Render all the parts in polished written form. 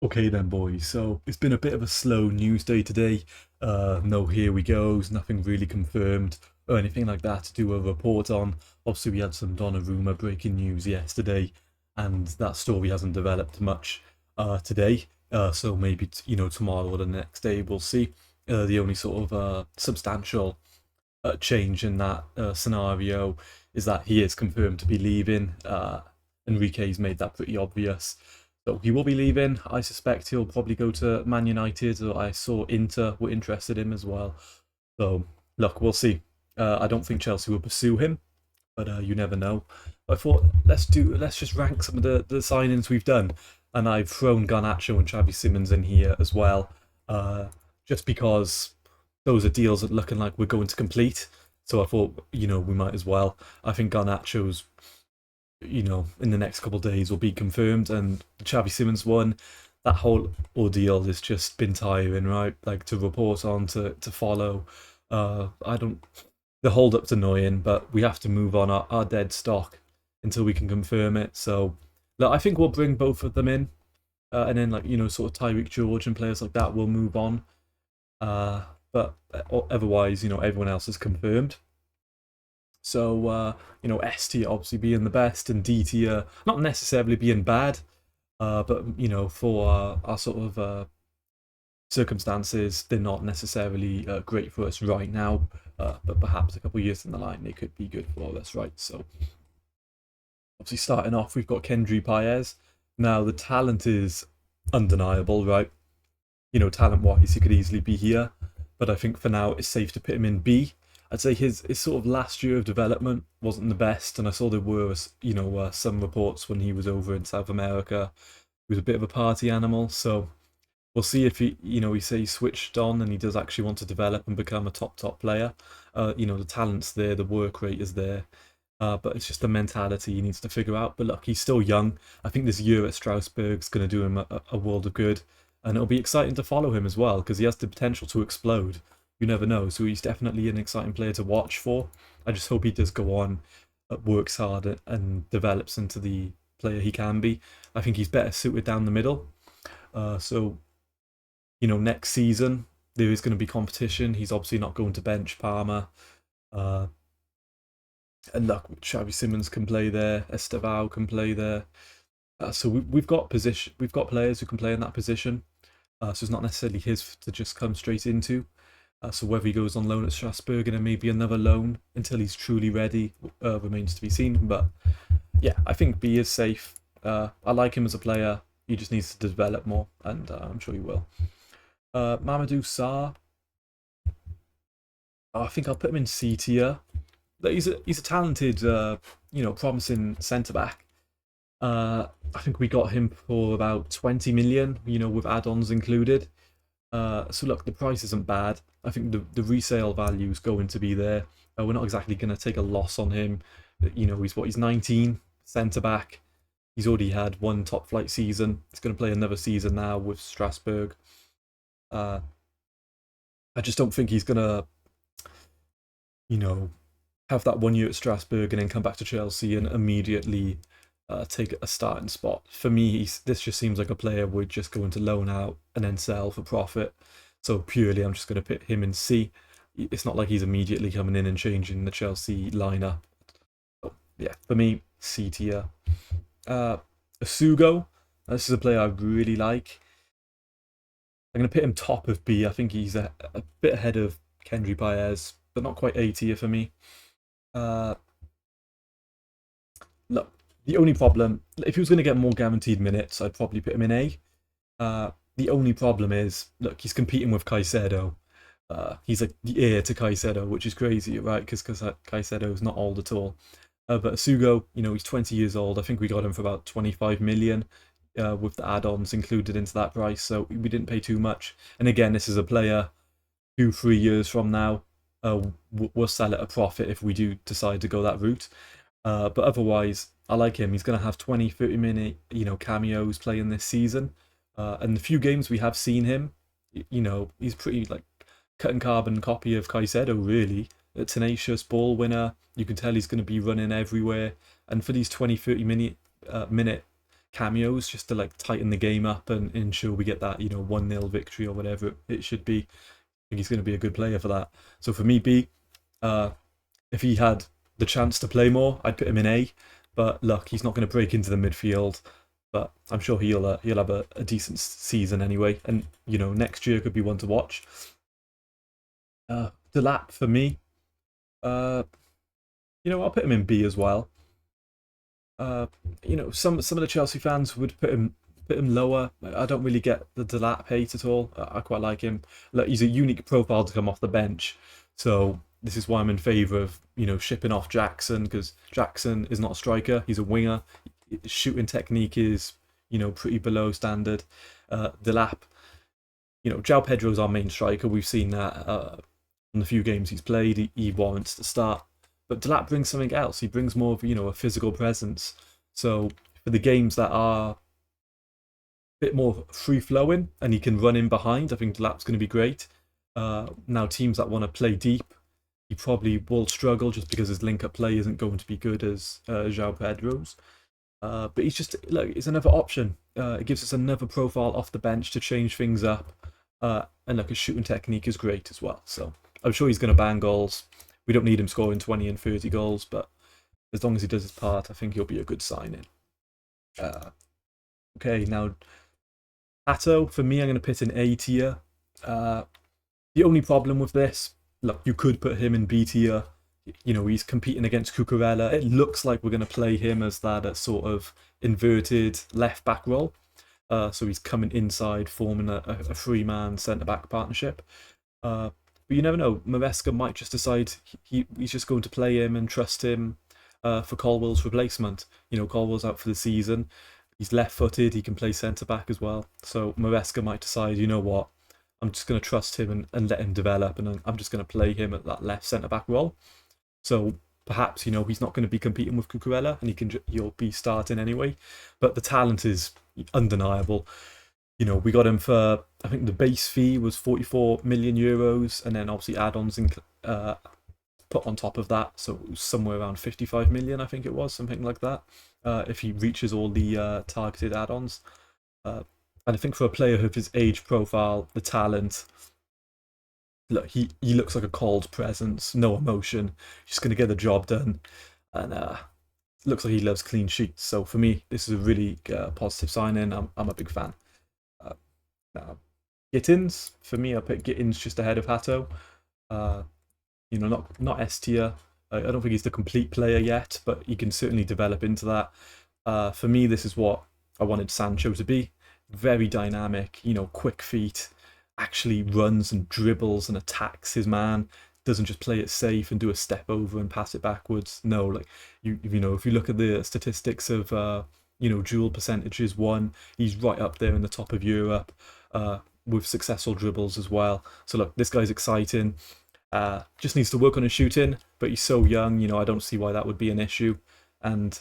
Okay then, boys. So it's been a bit of a slow news day today. No here we goes, nothing really confirmed or anything like that to do a report on. Obviously, we had some Donnarumma breaking news yesterday, and that story hasn't developed much today. So maybe tomorrow or the next day we'll see. The only sort of substantial change in that scenario is that he is confirmed to be leaving. Enrique's made that pretty obvious. So he will be leaving. I suspect he'll probably go to Man United, or I saw Inter were interested in him as well. So look, we'll see. I don't think Chelsea will pursue him, but you never know. I thought let's just rank some of the signings we've done, and I've thrown Garnacho and Xavi Simons in here as well, just because those are deals that looking like we're going to complete. So I thought we might as well. I think Garnacho's in the next couple of days will be confirmed. And the Xavi Simons one, that whole ordeal has just been tiring, right? Like to report on, to follow. I don't. The hold up's annoying, but we have to move on our dead stock until we can confirm it. So, look, I think we'll bring both of them in, and then sort of Tyreek George and players like that will move on. But otherwise, everyone else is confirmed. So, S tier obviously being the best, and D tier not necessarily being bad, but for our sort of circumstances, they're not necessarily great for us right now. But perhaps a couple of years in the line, they could be good for us, right? So, obviously, starting off, we've got Kendry Páez. Now, the talent is undeniable, right? Talent-wise, he could easily be here, but I think for now it's safe to put him in B. I'd say his sort of last year of development wasn't the best, and I saw there were some reports when he was over in South America. He was a bit of a party animal, so we'll see if he switched on and he does actually want to develop and become a top player. The talent's there, the work rate is there, but it's just the mentality he needs to figure out. But look, he's still young. I think this year at Strasbourg's going to do him a world of good, and it'll be exciting to follow him as well because he has the potential to explode. You never know. So he's definitely an exciting player to watch for. I just hope he does go on, works hard, and develops into the player he can be. I think he's better suited down the middle. So next season there is going to be competition. He's obviously not going to bench Palmer. Uh, and look, Xavi Simons can play there. Estêvão can play there. So we've got players who can play in that position. So it's not necessarily his to just come straight into. So whether he goes on loan at Strasbourg and then maybe another loan until he's truly ready remains to be seen. But yeah, I think B is safe. I like him as a player. He just needs to develop more, and I'm sure he will. Mamadou Sarr, I think I'll put him in C tier. He's a talented, promising centre back. I think we got him for about 20 million, with add-ons included. So look, the price isn't bad. I think the resale value is going to be there. We're not exactly going to take a loss on him. He's 19, centre back. He's already had one top flight season. He's going to play another season now with Strasbourg. I just don't think he's going to, have that 1 year at Strasbourg and then come back to Chelsea and immediately take a starting spot. For me, this just seems like a player we're just going to loan out and then sell for profit. So purely, I'm just going to put him in C. It's not like he's immediately coming in and changing the Chelsea lineup. So, yeah, for me, C tier. Asugo, this is a player I really like. I'm going to put him top of B. I think he's a bit ahead of Kendry Páez, but not quite A tier for me. Look, the only problem, if he was going to get more guaranteed minutes, I'd probably put him in A. The only problem is, look, he's competing with Caicedo. He's like the heir to Caicedo, which is crazy, right? Because Caicedo is not old at all. But Asugo, he's 20 years old. I think we got him for about 25 million with the add-ons included into that price. So we didn't pay too much. And again, this is a player 2-3 years from now. We'll sell at a profit if we do decide to go that route. But otherwise, I like him. He's going to have 20-30 minute, cameos playing this season. And the few games we have seen him, he's pretty like cut and carbon copy of Caicedo, really. A tenacious ball winner. You can tell he's going to be running everywhere. And for these 20-30 minute cameos just to like tighten the game up and ensure we get that 1-0 victory or whatever it should be. I think he's going to be a good player for that. So for me, B. If he had the chance to play more, I'd put him in A. But look, he's not going to break into the midfield. But I'm sure he'll have a decent season anyway. And next year could be one to watch. Delap for me. I'll put him in B as well. Some of the Chelsea fans would put him lower. I don't really get the Delap hate at all. I quite like him. Look, he's a unique profile to come off the bench. So this is why I'm in favour of shipping off Jackson, because Jackson is not a striker. He's a winger. His shooting technique is pretty below standard. Delap, João Pedro's our main striker. We've seen that in the few games he's played. He warrants to start. But Delap brings something else. He brings more of a physical presence. So for the games that are a bit more free flowing and he can run in behind, I think Delap's going to be great. Now teams that want to play deep, he probably will struggle just because his link-up play isn't going to be good as João Pedro's. But he's just, look, it's another option. It gives us another profile off the bench to change things up. And look, his shooting technique is great as well. So I'm sure he's going to bang goals. We don't need him scoring 20 and 30 goals, but as long as he does his part, I think he'll be a good signing. Okay, now Hato, for me, I'm going to put in A tier. The only problem with this, look, you could put him in B tier. He's competing against Cucurella. It looks like we're going to play him as that sort of inverted left-back role. So he's coming inside, forming a three-man centre-back partnership. But you never know. Maresca might just decide he's just going to play him and trust him for Colwell's replacement. Colwell's out for the season. He's left-footed. He can play centre-back as well. So Maresca might decide, you know what, I'm just going to trust him and let him develop, and I'm just going to play him at that left centre-back role. So perhaps, he's not going to be competing with Cucurella and he'll be starting anyway. But the talent is undeniable. We got him for, I think the base fee was 44 million euros, and then obviously add-ons put on top of that. So it was somewhere around 55 million, I think it was, something like that, if he reaches all the targeted add-ons. And I think for a player of his age profile, the talent, look, he looks like a cold presence, no emotion, just going to get the job done. And looks like he loves clean sheets. So for me, this is a really positive sign-in. I'm a big fan. Gittens, for me, I put Gittens just ahead of Hato. Not S tier. I don't think he's the complete player yet, but he can certainly develop into that. For me, this is what I wanted Sancho to be. Very dynamic, quick feet, actually runs and dribbles and attacks his man. Doesn't just play it safe and do a step over and pass it backwards. No, like if you look at the statistics of duel percentages, he's right up there in the top of Europe with successful dribbles as well. So look, this guy's exciting. Just needs to work on his shooting, but he's so young, I don't see why that would be an issue. And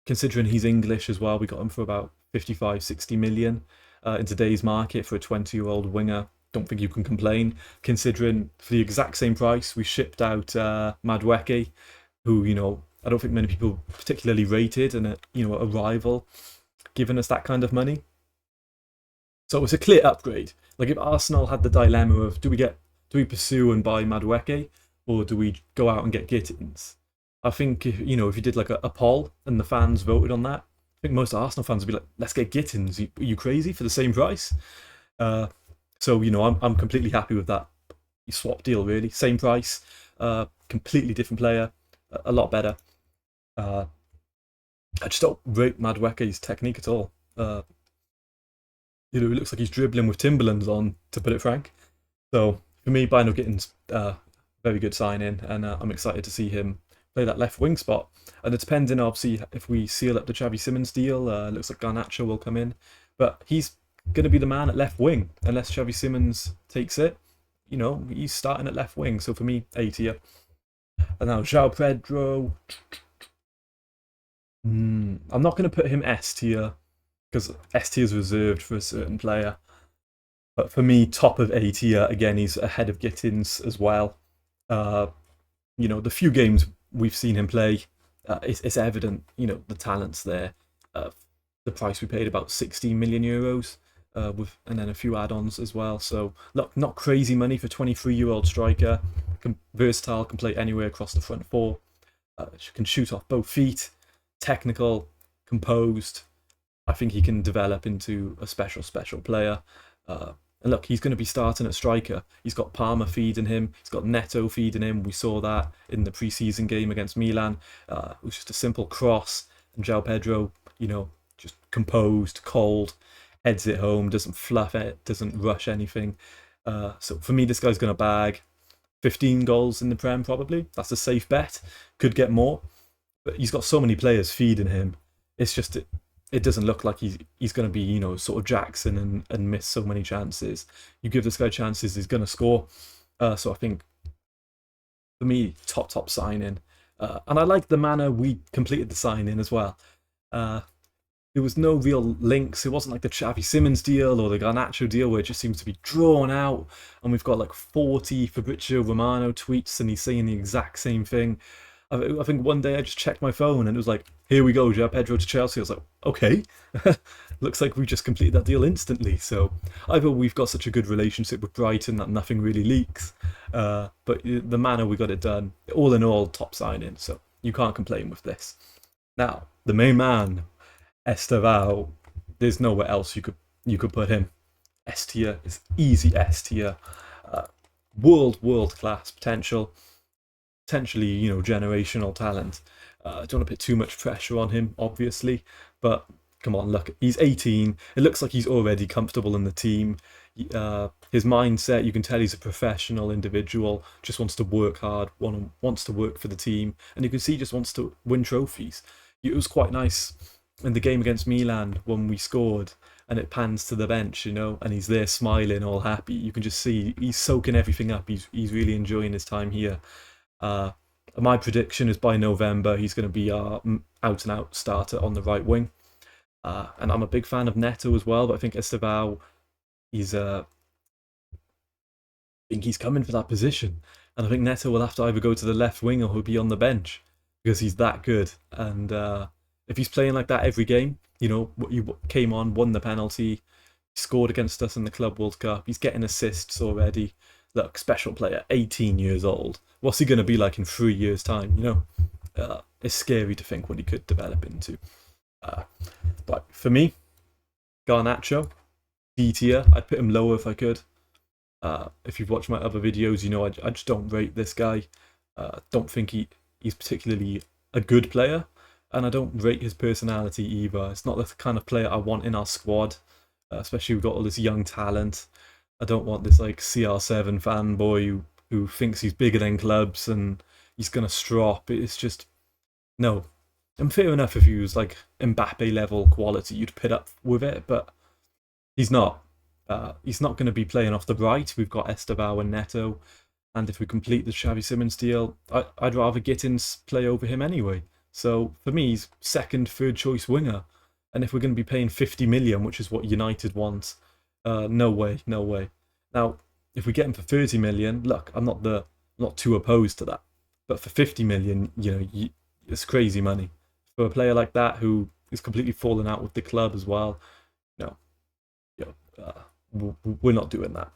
considering he's English as well, we got him for about 55, 60 million in today's market for a 20-year-old winger. Don't think you can complain, considering for the exact same price we shipped out Madueke, who I don't think many people particularly rated, and a rival, giving us that kind of money. So it's a clear upgrade. Like if Arsenal had the dilemma of do we pursue and buy Madueke, or do we go out and get Gittens? I think if you did like a poll and the fans voted on that, I think most Arsenal fans would be like, let's get Gittens. Are you crazy for the same price? So I'm completely happy with that swap deal. Really, same price, completely different player, a lot better. I just don't rate Madueke's technique at all. It looks like he's dribbling with Timberlands on, to put it frank. So for me, Bino Gittens, very good sign-in, and I'm excited to see him play that left wing spot. And it's depending, obviously, if we seal up the Xavi Simons deal. Looks like Garnacho will come in, but he's going to be the man at left wing unless Xavi Simons takes it. He's starting at left wing. So for me, A tier. And now João Pedro. I'm not going to put him S tier because S tier is reserved for a certain player. But for me, top of A tier, again, he's ahead of Gittens as well. The few games we've seen him play, it's evident, the talent's there. the price we paid, about 16 million euros, and then a few add-ons as well. So look, not crazy money for 23-year-old striker. Versatile, can play anywhere across the front four. Can shoot off both feet. Technical, composed. I think he can develop into a special player. And look, he's going to be starting at striker. He's got Palmer feeding him. He's got Neto feeding him. We saw that in the pre-season game against Milan. It was just a simple cross. And João Pedro, just composed, cold, heads it home, doesn't fluff it, doesn't rush anything. So for me, this guy's going to bag 15 goals in the Prem, probably. That's a safe bet. Could get more. But he's got so many players feeding him. It's just... It doesn't look like he's going to be, sort of Jackson and miss so many chances. You give this guy chances, he's going to score. So I think, for me, top signing. And I like the manner we completed the signing as well. There was no real links. It wasn't like the Xavi Simons deal or the Garnacho deal where it just seems to be drawn out. And we've got like 40 Fabrizio Romano tweets and he's saying the exact same thing. I think one day I just checked my phone and it was like, here we go, João Pedro to Chelsea. I was like, okay. Looks like we just completed that deal instantly. So either we've got such a good relationship with Brighton that nothing really leaks, but the manner we got it done, all in all, top signing. So you can't complain with this. Now, the main man, Estêvão, there's nowhere else you could put him. S tier is easy S tier. World class potential. Potentially, generational talent. I don't want to put too much pressure on him, obviously, but come on, look, he's 18. It looks like he's already comfortable in the team. His mindset, you can tell he's a professional individual, just wants to work hard, wants to work for the team, and you can see he just wants to win trophies. It was quite nice in the game against Milan when we scored, and it pans to the bench, and he's there smiling, all happy. You can just see he's soaking everything up. He's really enjoying his time here. My prediction is by November he's going to be our out-and-out starter on the right wing. And I'm a big fan of Neto as well, but I think Estêvão, I think he's coming for that position. And I think Neto will have to either go to the left wing or he'll be on the bench because he's that good. And if he's playing like that every game, you came on, won the penalty, scored against us in the Club World Cup, he's getting assists already. Look, special player, 18 years old. What's he going to be like in 3 years' time? It's scary to think what he could develop into. But for me, Garnacho, D tier. I'd put him lower if I could. If you've watched my other videos, I just don't rate this guy. Don't think he's particularly a good player, and I don't rate his personality either. It's not the kind of player I want in our squad, especially we've got all this young talent. I don't want this like CR7 fanboy who thinks he's bigger than clubs and he's going to strop. It's just, no. And fair enough if he was like Mbappe level quality, you'd pit up with it, but he's not. He's not going to be playing off the right. We've got Estêvão and Neto, and if we complete the Xavi Simons deal, I'd rather Gittens play over him anyway. So for me, he's second, third choice winger. And if we're going to be paying 50 million, which is what United wants, no way. Now, if we get him for 30 million, look, I'm not too opposed to that. But for 50 million, it's crazy money. For a player like that who is completely fallen out with the club as well, we're not doing that.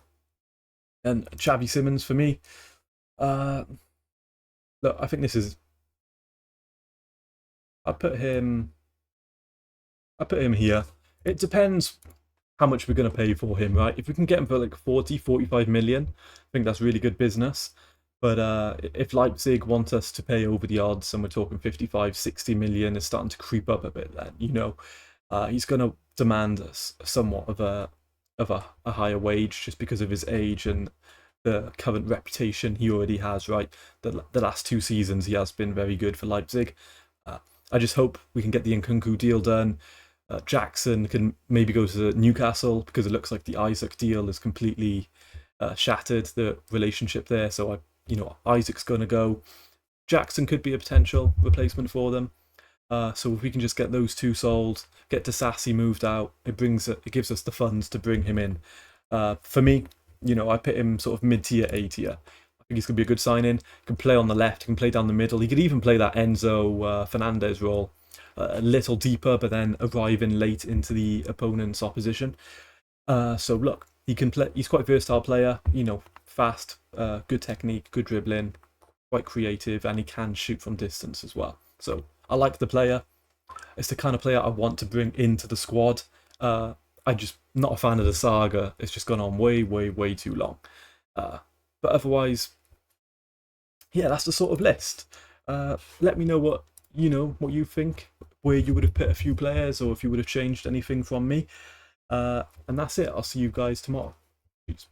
And Xavi Simons, for me, look, I think this is... I put him here. It depends how much we're going to pay for him, right? If we can get him for like 40, 45 million, I think that's really good business. But if Leipzig want us to pay over the odds and we're talking 55, 60 million, it's starting to creep up a bit then, he's going to demand somewhat of a higher wage just because of his age and the current reputation he already has, right? The last 2 seasons he has been very good for Leipzig. I just hope we can get the Nkunku deal done. Jackson can maybe go to Newcastle because it looks like the Isaac deal is completely shattered, the relationship there. So, Isaac's going to go. Jackson could be a potential replacement for them. So if we can just get those 2 sold, get Disasi moved out, it gives us the funds to bring him in. For me, I put him sort of mid-tier, A-tier. I think he's going to be a good sign-in. He can play on the left, he can play down the middle. He could even play that Enzo Fernandez role a little deeper, but then arriving late into the opponent's opposition. So look, he can play. He's quite a versatile player. You know, fast, good technique, good dribbling, quite creative, and he can shoot from distance as well. So I like the player. It's the kind of player I want to bring into the squad. I'm just not a fan of the saga. It's just gone on way, way, way too long. But otherwise, yeah, that's the sort of list. Let me know what you think, where you would have put a few players, or if you would have changed anything from me. And that's it. I'll see you guys tomorrow. Peace.